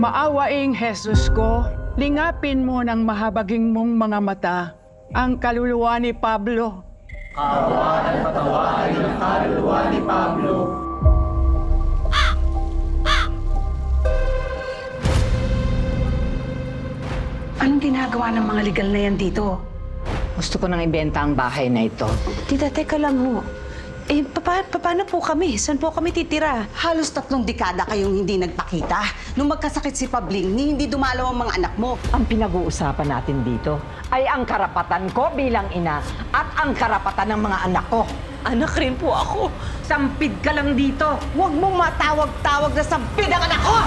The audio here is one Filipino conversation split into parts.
Maawaing Jesus ko, lingapin mo ng mahabaging mong mga mata ang kaluluwa ni Pablo. Kaawaan at patawarin ang kaluluwa ni Pablo. Anong ginagawa ng mga legal na yan dito? Gusto ko nang ibenta ang bahay na ito. Tita, teka lang ho. Eh, paano po kami? Saan po kami titira? Halos 3 dekada kayong hindi nagpakita. Nung magkasakit si Pabling, hindi dumalaw ang mga anak mo. Ang pinag-uusapan natin dito ay ang karapatan ko bilang ina at ang karapatan ng mga anak ko. Anak rin po ako. Sampid ka lang dito. Huwag mong matawag-tawag na sampid ang anak ko!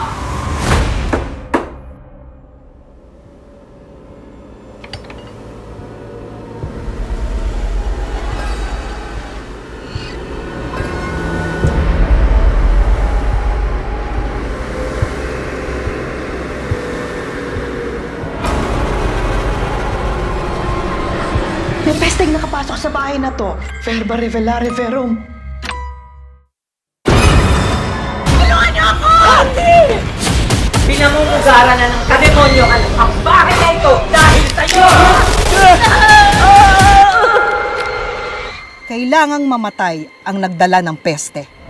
May pesteng nakapasok sa bahay na to. Verba revelare verum. Pinamumugaran na ng kademonyo ang bahay na ito dahil sa'yo! Kailangang mamatay ang nagdala ng peste.